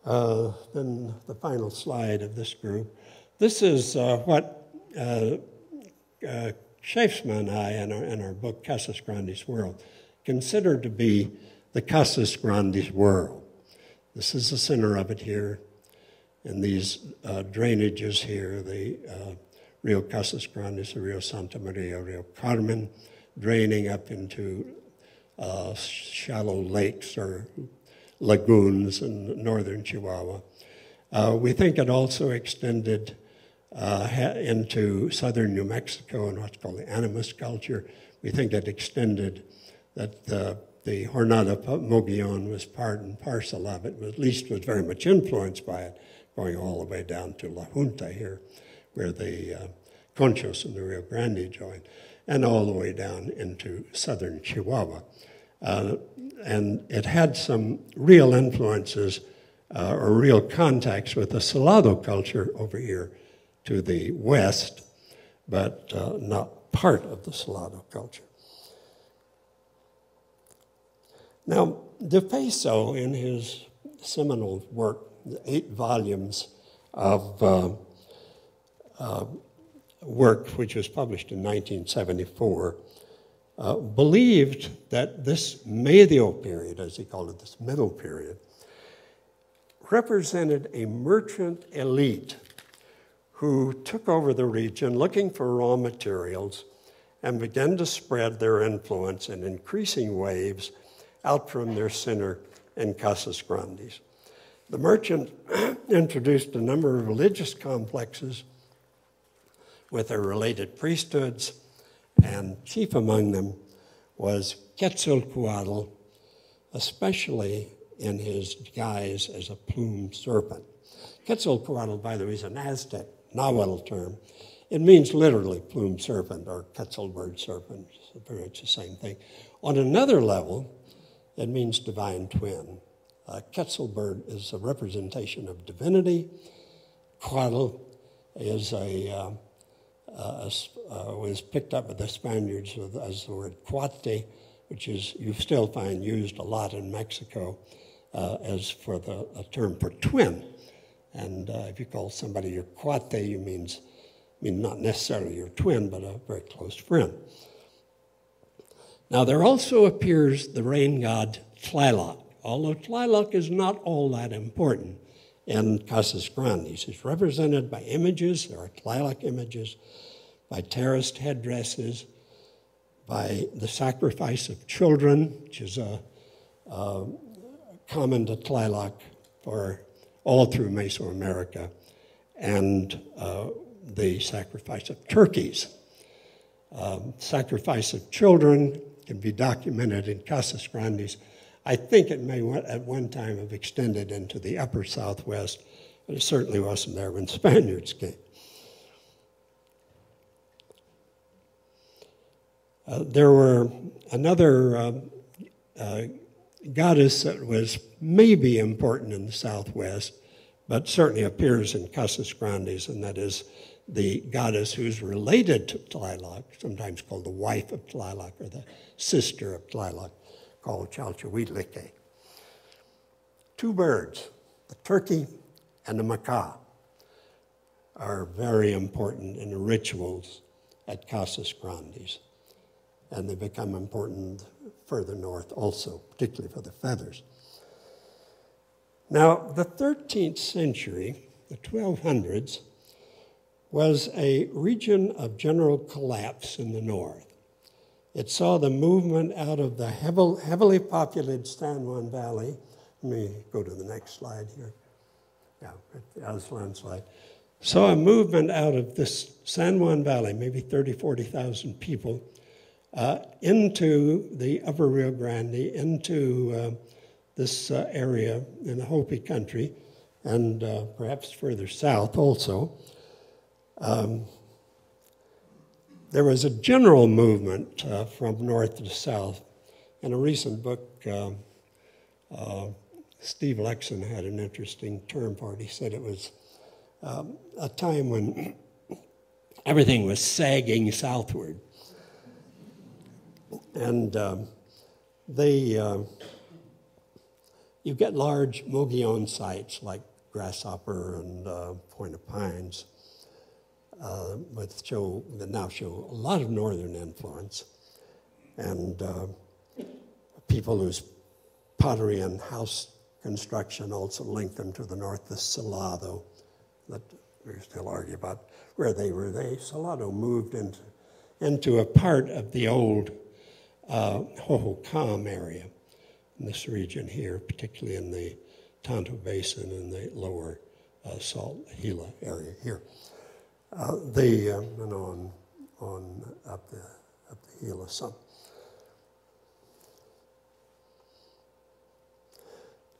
Then the final slide of this group. This is what Schaefsma and I, in our book, Casas Grandes World, consider to be the Casas Grandes world. This is the center of it here, and these drainages here, the Rio Casas Grandes, the Rio Santa Maria, Rio Carmen, draining up into shallow lakes or lagoons in northern Chihuahua. We think it also extended into southern New Mexico and what's called the Animas culture. We think it extended that the Jornada Mogollon was part and parcel of it, but at least was very much influenced by it, going all the way down to La Junta here, where the Conchos and the Rio Grande join, and all the way down into southern Chihuahua. And it had some real influences or real contacts with the Salado culture over here to the west, but not part of the Salado culture. Now, De Peso, in his seminal work, the 8 volumes of work, which was published in 1974, believed that this medio period, as he called it, this middle period, represented a merchant elite who took over the region looking for raw materials and began to spread their influence in increasing waves out from their center in Casas Grandes. The merchant introduced a number of religious complexes with their related priesthoods, and chief among them was Quetzalcoatl, especially in his guise as a plumed serpent. Quetzalcoatl, by the way, is an Aztec Nahuatl term. It means literally plumed serpent or Quetzal bird serpent. It's pretty much the same thing. On another level, it means divine twin. Quetzal bird is a representation of divinity. Coatl is was picked up by the Spaniards as the word cuate, which is you still find used a lot in Mexico as for a term for twin. And if you call somebody your cuate, you mean not necessarily your twin, but a very close friend. Now, there also appears the rain god Tlaloc, although Tlaloc is not all that important in Casas Grandes. It's represented by images, there are Tlaloc images, by terraced headdresses, by the sacrifice of children, which is common to Tlaloc for all through Mesoamerica, and the sacrifice of turkeys. Sacrifice of children can be documented in Casas Grandes. I think it may at one time have extended into the upper Southwest, but it certainly wasn't there when Spaniards came. There were another goddess that was maybe important in the Southwest, but certainly appears in Casas Grandes, and that is the goddess who's related to Tlaloc, sometimes called the wife of Tlaloc or the sister of Tlaloc, called Chalchihuitlique. 2 birds, the turkey and the macaw, are very important in the rituals at Casas Grandes, and they become important further north also, particularly for the feathers. Now, the 13th century, the 1200s, was a region of general collapse in the north. It saw the movement out of the heavily populated San Juan Valley. Let me go to the next slide here. Yeah, the Aztlan slide. Saw a movement out of this San Juan Valley, maybe 30, 40,000 people, into the upper Rio Grande, into this area in the Hopi country, and perhaps further south also. There was a general movement from north to south. In a recent book, Steve Lexon had an interesting term for it. He said it was a time when everything was sagging southward. And you get large Mogollon sites like Grasshopper and Point of Pines that now show a lot of northern influence. And people whose pottery and house construction also link them to the north, the Salado, that we still argue about where they were. Salado moved into a part of the old Hohokam area in this region here, particularly in the Tonto Basin and the lower Salt Gila area here. And on up the Gila some.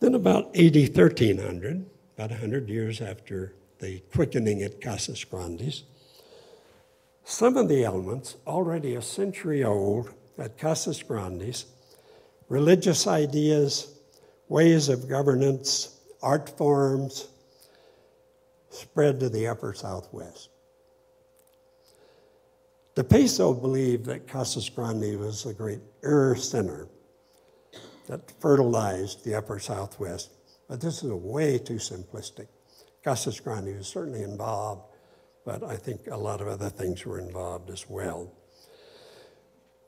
Then about AD 1300, about 100 years after the quickening at Casas Grandes, some of the elements already a century old at Casas Grandes, religious ideas, ways of governance, art forms, spread to the upper southwest. De Peso believed that Casas Grandes was a great center that fertilized the upper southwest, but this is way too simplistic. Casas Grandes was certainly involved, but I think a lot of other things were involved as well.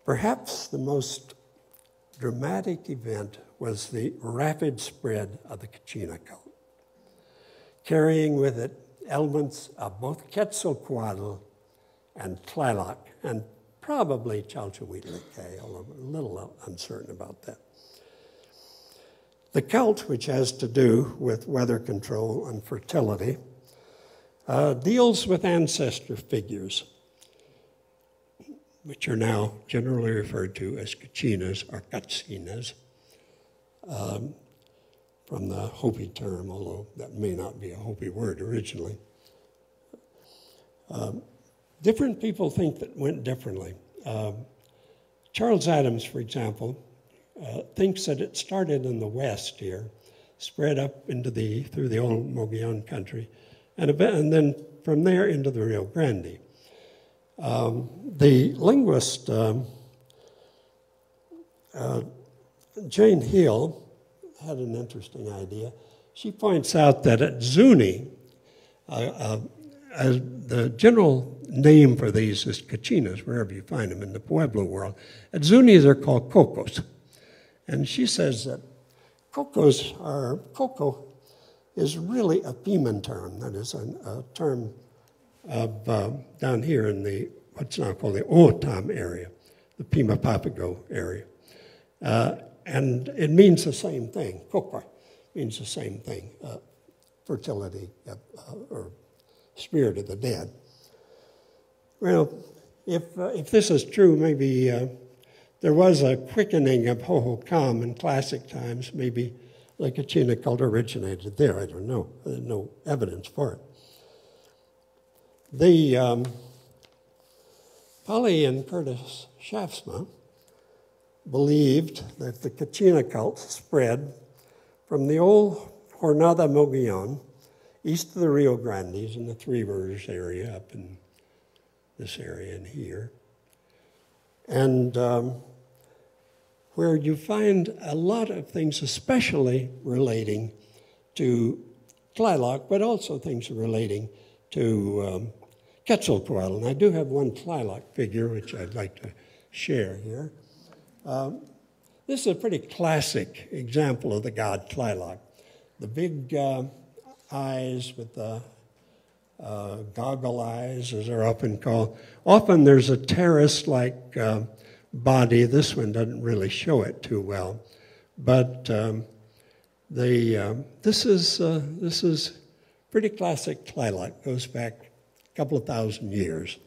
Perhaps the most dramatic event was the rapid spread of the Kachina cult, carrying with it elements of both Quetzalcoatl and Tlaloc, and probably Chalchihuitlic, although I'm a little uncertain about that. The cult, which has to do with weather control and fertility, deals with ancestor figures, which are now generally referred to as Kachinas or Katsinas, from the Hopi term, although that may not be a Hopi word originally. Different people think that went differently. Charles Adams, for example, thinks that it started in the west here, spread up into through the old Mogollon country, and then from there into the Rio Grande. The linguist Jane Hill had an interesting idea. She points out that at Zuni, the general name for these is Kachinas, wherever you find them in the Pueblo world. At Zuni, they're called Cocos. And she says that coco is really a Piman term. That is a term of down here in what's now called the Oatam area, the Pima Papago area. And it means the same thing. Coco means the same thing, fertility or spirit of the dead. Well, if this is true, maybe there was a quickening of Hohokam in classic times. Maybe the Kachina cult originated there. I don't know. There's no evidence for it. The Polly and Curtis Schaafsma believed that the Kachina cult spread from the old Jornada Mogollon east of the Rio Grandes in the Three Rivers area, up in this area in here, and where you find a lot of things, especially relating to Tlaloc, but also things relating to Quetzalcoatl. And I do have one Tlaloc figure, which I'd like to share here. This is a pretty classic example of the god Tlaloc. The big eyes with the goggle eyes, as they're often called. Often there's a terrace-like body. This one doesn't really show it too well, but this is pretty classic Tlaloc. Goes back a couple of thousand years.